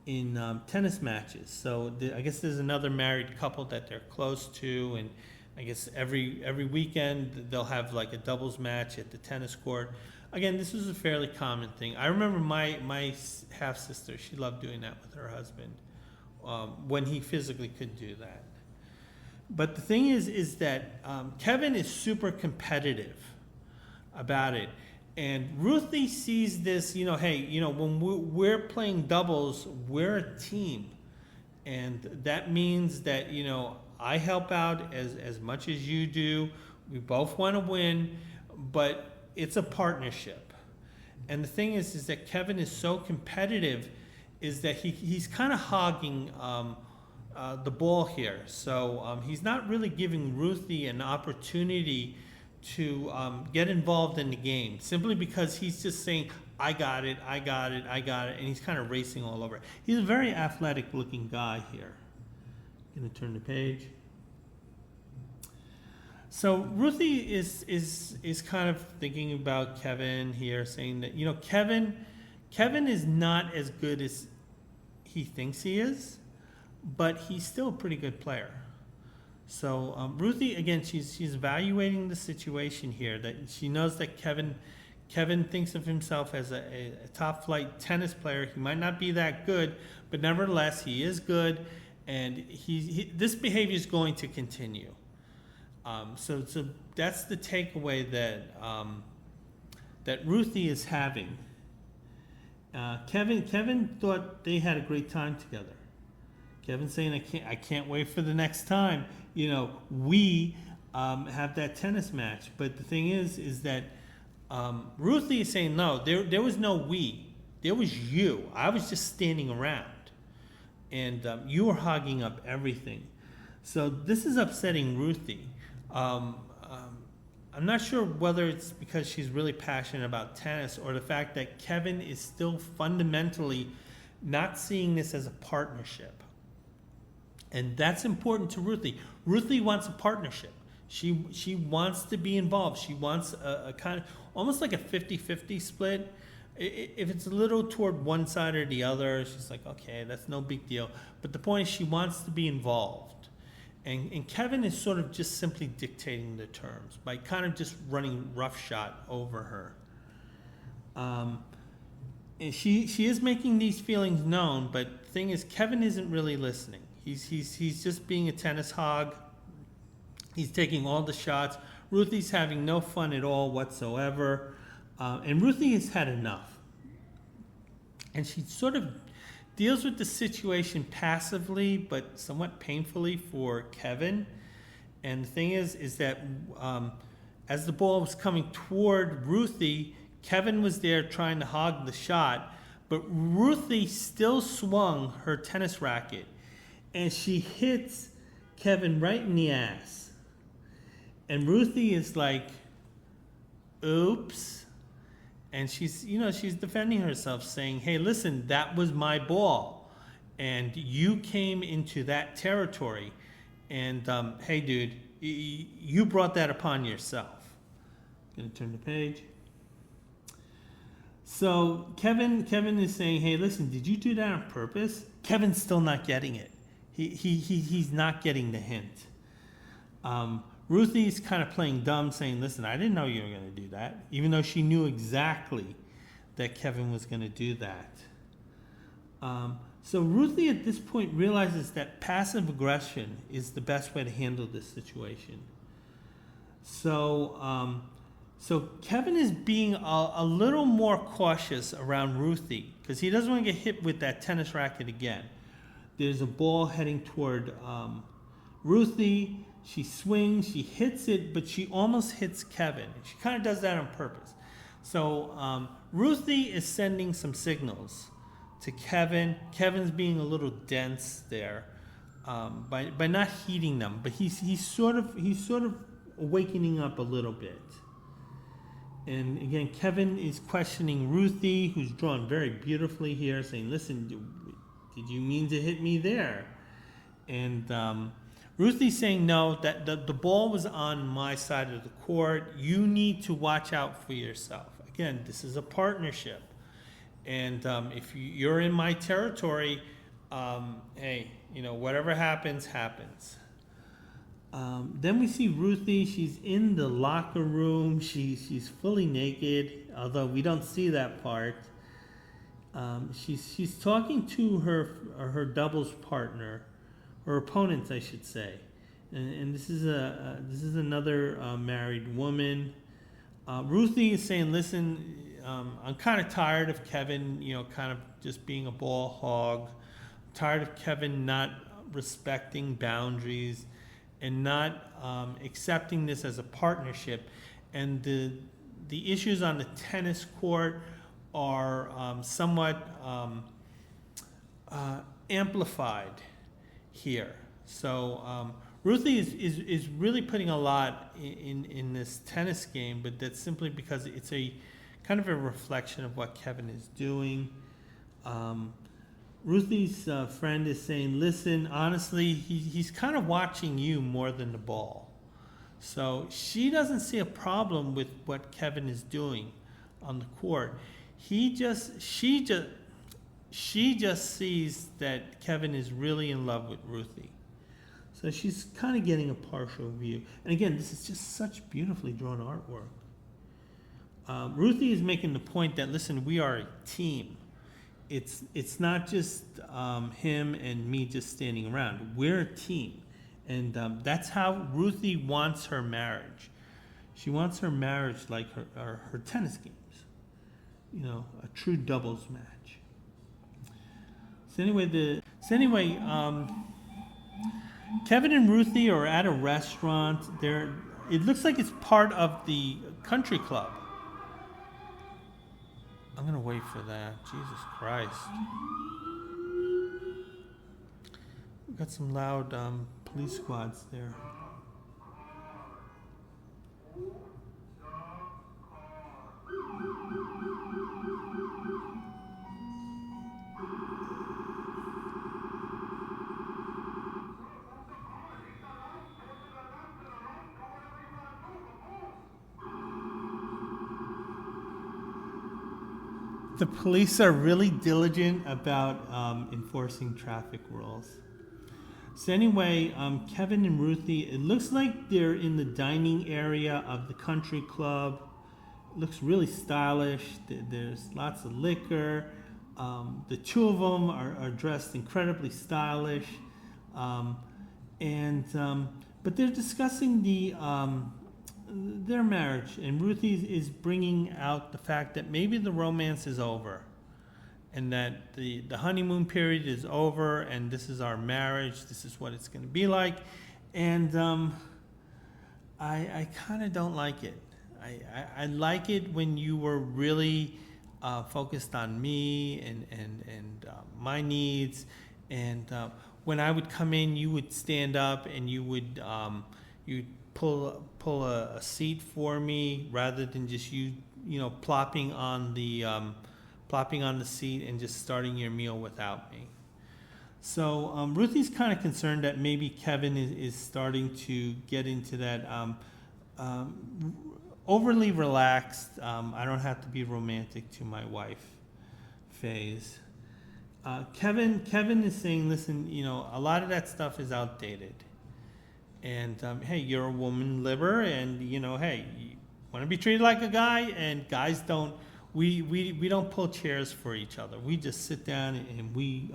in tennis matches. So I guess there's another married couple that they're close to, and I guess every weekend they'll have like a doubles match at the tennis court. Again, this is a fairly common thing. I remember my half-sister, she loved doing that with her husband when he physically could do that. But the thing is that Kevin is super competitive about it. And Ruthie sees this, hey, when we're playing doubles, we're a team. And that means that, I help out as much as you do. We both want to win, but it's a partnership. And the thing is that Kevin is so competitive is that he's kind of hogging the ball here. So he's not really giving Ruthie an opportunity to get involved in the game, simply because he's just saying, I got it, and he's kind of racing all over. He's a very athletic looking guy here. Going to turn the page. So Ruthie is kind of thinking about Kevin here, saying that, Kevin is not as good as he thinks he is, but he's still a pretty good player. So Ruthie, again, she's evaluating the situation here, that she knows that Kevin thinks of himself as a top flight tennis player. He might not be that good, but nevertheless, he is good, and this behavior is going to continue. So that's the takeaway that Ruthie is having. Kevin thought they had a great time together. Kevin's saying, I can't wait for the next time. We have that tennis match. But the thing is that Ruthie is saying, no, there was no we. There was you. I was just standing around. And you were hogging up everything. So this is upsetting Ruthie. I'm not sure whether it's because she's really passionate about tennis or the fact that Kevin is still fundamentally not seeing this as a partnership. And that's important to Ruthie. Ruthie wants a partnership. She wants to be involved. She wants a kind of, almost like a 50-50 split. If it's a little toward one side or the other, she's like, okay, that's no big deal. But the point is she wants to be involved. And Kevin is sort of just simply dictating the terms by kind of just running roughshod over her. And she is making these feelings known, but the thing is, Kevin isn't really listening. He's just being a tennis hog. He's taking all the shots. Ruthie's having no fun at all whatsoever. And Ruthie has had enough. And she sort of deals with the situation passively, but somewhat painfully for Kevin. And the thing is that as the ball was coming toward Ruthie, Kevin was there trying to hog the shot, but Ruthie still swung her tennis racket, and she hits Kevin right in the ass. And Ruthie is like, oops. And she's defending herself, saying, hey, listen, that was my ball. And you came into that territory. And, hey, dude, you brought that upon yourself. Going to turn the page. So Kevin is saying, hey, listen, did you do that on purpose? Kevin's still not getting it. He's not getting the hint. Ruthie's kind of playing dumb, saying, listen, I didn't know you were going to do that, even though she knew exactly that Kevin was going to do that. So Ruthie at this point realizes that passive aggression is the best way to handle this situation. So Kevin is being a little more cautious around Ruthie because he doesn't want to get hit with that tennis racket again. There's a ball heading toward Ruthie. She swings, she hits it, but she almost hits Kevin. She kind of does that on purpose. So Ruthie is sending some signals to Kevin. Kevin's being a little dense there by not heeding them, but he's sort of awakening up a little bit. And again, Kevin is questioning Ruthie, who's drawn very beautifully here, saying, listen, did you mean to hit me there? And Ruthie's saying, no, that the ball was on my side of the court. You need to watch out for yourself. Again, this is a partnership. And if you're in my territory, hey, whatever happens, happens. Then we see Ruthie. She's in the locker room. She's fully naked, although we don't see that part. She's talking to her doubles partner, or opponents, I should say, and this is another married woman. Ruthie is saying, "Listen, I'm kind of tired of Kevin, kind of just being a ball hog. I'm tired of Kevin not respecting boundaries and not accepting this as a partnership. And the issues on the tennis court are somewhat amplified here. So Ruthie is really putting a lot in this tennis game, but that's simply because it's a kind of a reflection of what Kevin is doing. Ruthie's friend is saying, listen, honestly, he's kind of watching you more than the ball. So she doesn't see a problem with what Kevin is doing on the court. She just sees that Kevin is really in love with Ruthie. So she's kind of getting a partial view. And again, this is just such beautifully drawn artwork. Ruthie is making the point that, listen, we are a team. It's not just him and me just standing around. We're a team. And that's how Ruthie wants her marriage. She wants her marriage like her tennis games. A true doubles match. So anyway, Kevin and Ruthie are at a restaurant. It looks like it's part of the country club. I'm gonna wait for that. Jesus Christ. We got some loud police squads there. The police are really diligent about enforcing traffic rules. So anyway, Kevin and Ruthie, it looks like they're in the dining area of the country club. It looks really stylish. There's lots of liquor. The two of them are dressed incredibly stylish. But they're discussing their marriage, and Ruthie is bringing out the fact that maybe the romance is over, and that the honeymoon period is over, and this is our marriage. This is what it's going to be like, and I kind of don't like it. I like it when you were really focused on me and my needs, and when I would come in, you would stand up and you'd pull a seat for me rather than just you plopping on the seat and just starting your meal without me. So Ruthie's kind of concerned that maybe Kevin is starting to get into that overly relaxed, I don't have to be romantic to my wife phase. Kevin is saying, listen, a lot of that stuff is outdated. And hey, you're a woman liver, and hey, you want to be treated like a guy, and guys don't. We don't pull chairs for each other. We just sit down and we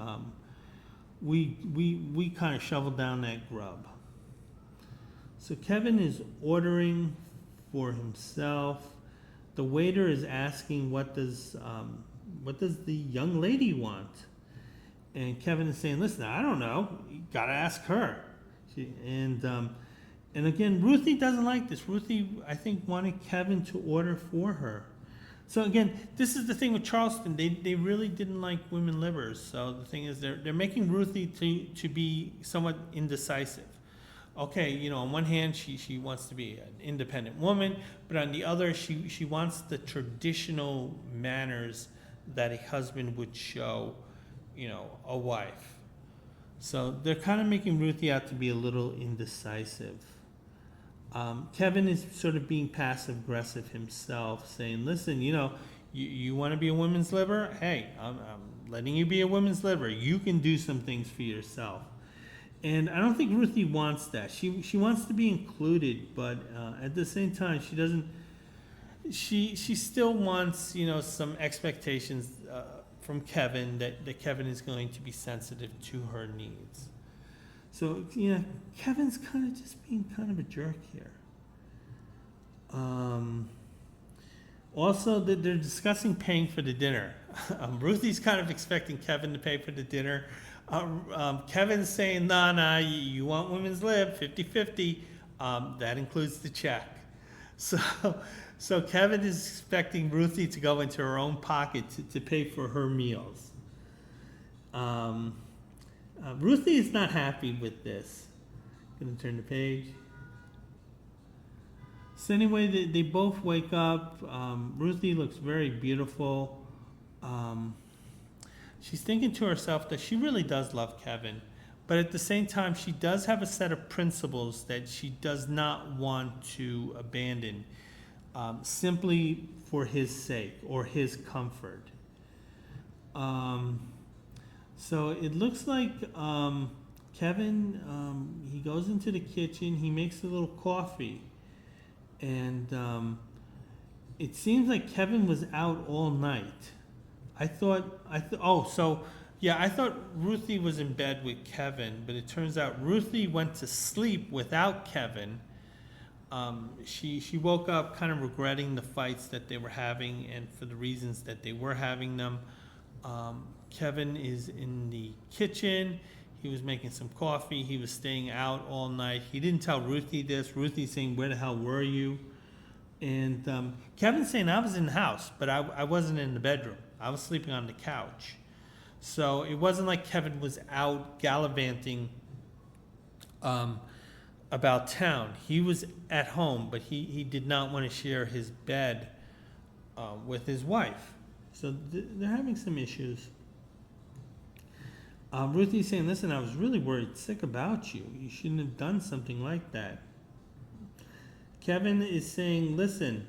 kind of shovel down that grub. So Kevin is ordering for himself. The waiter is asking, what does the young lady want? And Kevin is saying, listen, I don't know. You gotta ask her. And again, Ruthie doesn't like this. Ruthie, I think, wanted Kevin to order for her. So again, this is the thing with Charleston. They really didn't like women livers. So the thing is, they're making Ruthie to be somewhat indecisive. Okay, on one hand, she wants to be an independent woman, but on the other, she wants the traditional manners that a husband would show, a wife. So they're kind of making Ruthie out to be a little indecisive. Kevin is sort of being passive-aggressive himself, saying, listen, you want to be a women's liver? Hey, I'm letting you be a women's liver. You can do some things for yourself. And I don't think Ruthie wants that. She wants to be included, but at the same time, she doesn't. She still wants, some expectations from Kevin that Kevin is going to be sensitive to her needs. So, Kevin's kind of just being kind of a jerk here. Also, they're discussing paying for the dinner. Ruthie's kind of expecting Kevin to pay for the dinner. Kevin's saying, nah, you want women's lib, 50-50. That includes the check. So Kevin is expecting Ruthie to go into her own pocket to pay for her meals. Ruthie is not happy with this. Gonna turn the page. So anyway, they both wake up. Ruthie looks very beautiful. She's thinking to herself that she really does love Kevin, but at the same time, she does have a set of principles that she does not want to abandon, simply for his sake or his comfort. So it looks like Kevin, he goes into the kitchen, he makes a little coffee, and it seems like Kevin was out all night. I thought Ruthie was in bed with Kevin, but it turns out Ruthie went to sleep without Kevin. She woke up kind of regretting the fights that they were having and for the reasons that they were having them. Kevin is in the kitchen. he was making some coffee. He was staying out all night. He didn't tell Ruthie this. Ruthie's saying, where the hell were you? And Kevin's saying, I was in the house, but I wasn't in the bedroom. I was sleeping on the couch. So it wasn't like Kevin was out gallivanting about town. He was at home, but he did not want to share his bed with his wife. So they're having some issues. Ruthie's saying, listen, I was really worried sick about you. You shouldn't have done something like that. Kevin is saying, listen,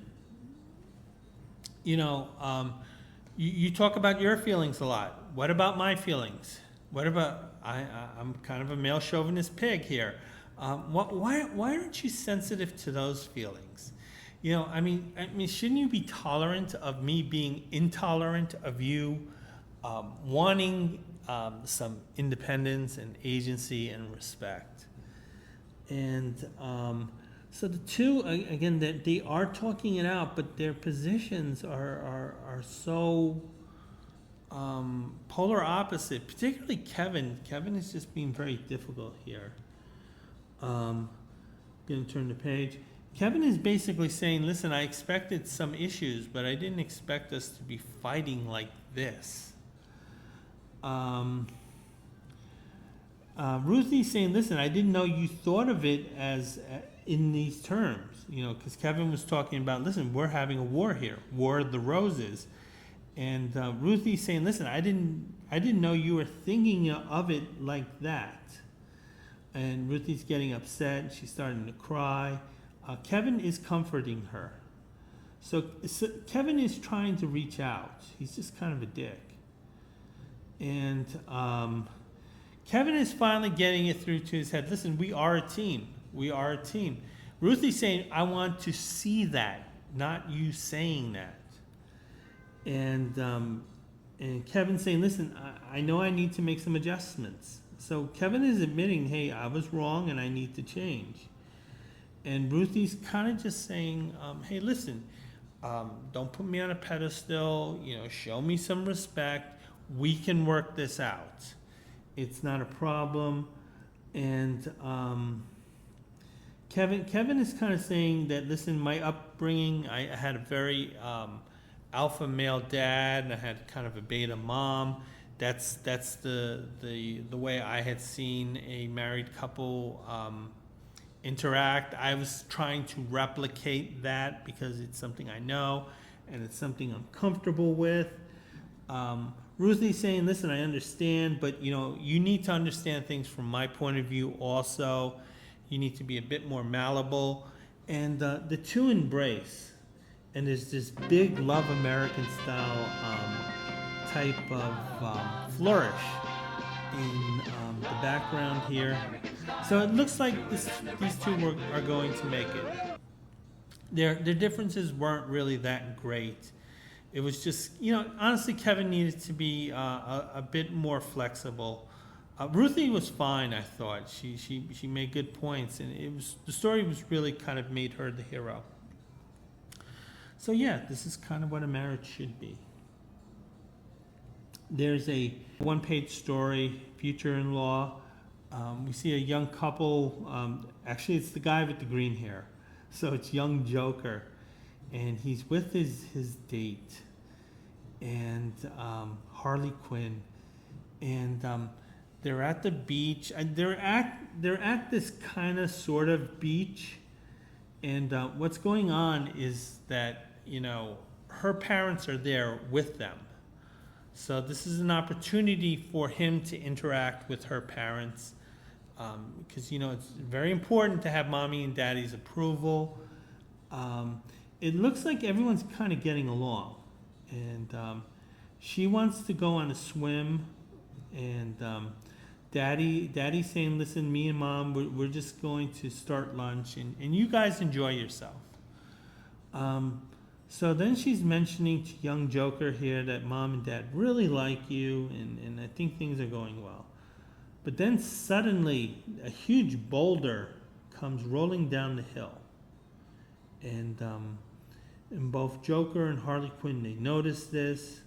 you talk about your feelings a lot. What about my feelings? What about, I'm kind of a male chauvinist pig here. Why aren't you sensitive to those feelings? I mean, shouldn't you be tolerant of me being intolerant of you wanting some independence and agency and respect? And so the two, again, they are talking it out, but their positions are so polar opposite, particularly Kevin. Kevin is just being very difficult here. Going to turn the page. Kevin is basically saying, listen, I expected some issues, but I didn't expect us to be fighting like this. Ruthie's saying, listen, I didn't know you thought of it as in these terms, because Kevin was talking about, listen, we're having a war here, War of the Roses. And Ruthie's saying, listen, I didn't know you were thinking of it like that. And Ruthie's getting upset. She's starting to cry. Kevin is comforting her. So Kevin is trying to reach out. He's just kind of a dick. And Kevin is finally getting it through to his head. Listen, we are a team. We are a team. Ruthie's saying, I want to see that, not you saying that. And Kevin's saying, listen, I know I need to make some adjustments. So Kevin is admitting, hey, I was wrong and I need to change. And Ruthie's kind of just saying, hey, listen, don't put me on a pedestal, show me some respect. We can work this out. It's not a problem. And Kevin is kind of saying that, listen, my upbringing, I had a very alpha male dad, and I had kind of a beta mom. That's the way I had seen a married couple interact. I was trying to replicate that because it's something I know and it's something I'm comfortable with. Ruthie's saying, listen, I understand, but you need to understand things from my point of view also. You need to be a bit more malleable. And the two embrace. And there's this big Love American style type of flourish in the background here. So it looks like these two are going to make it. Their differences weren't really that great. It was just, honestly, Kevin needed to be a bit more flexible. Ruthie was fine, I thought. She made good points, and the story was really kind of made her the hero. So yeah, this is kind of what a marriage should be. There's a one-page story, future-in-law. We see a young couple. Actually, it's the guy with the green hair. So it's young Joker. And he's with his date. And Harley Quinn. And they're at the beach. And they're at this kind of sort of beach. And what's going on is that, her parents are there with them. So this is an opportunity for him to interact with her parents. Because, it's very important to have mommy and daddy's approval. It looks like everyone's kind of getting along. And she wants to go on a swim. And Daddy's saying, listen, me and Mom, we're just going to start lunch. And you guys enjoy yourself. So then she's mentioning to young Joker here that Mom and Dad really like you. And I think things are going well. But then suddenly a huge boulder comes rolling down the hill. And both Joker and Harley Quinn, they notice this.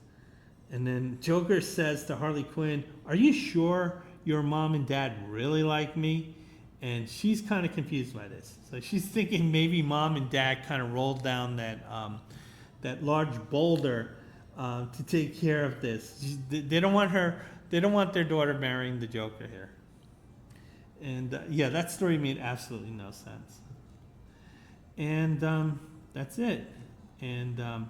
And then Joker says to Harley Quinn, are you sure your mom and dad really like me? And she's kind of confused by this. So she's thinking maybe mom and dad kind of rolled down that large boulder to take care of this. They don't want her. They don't want their daughter marrying the Joker here. And yeah, that story made absolutely no sense. And that's it. And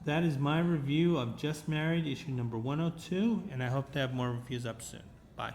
that is my review of Just Married, issue number 102. And I hope to have more reviews up soon. Bye.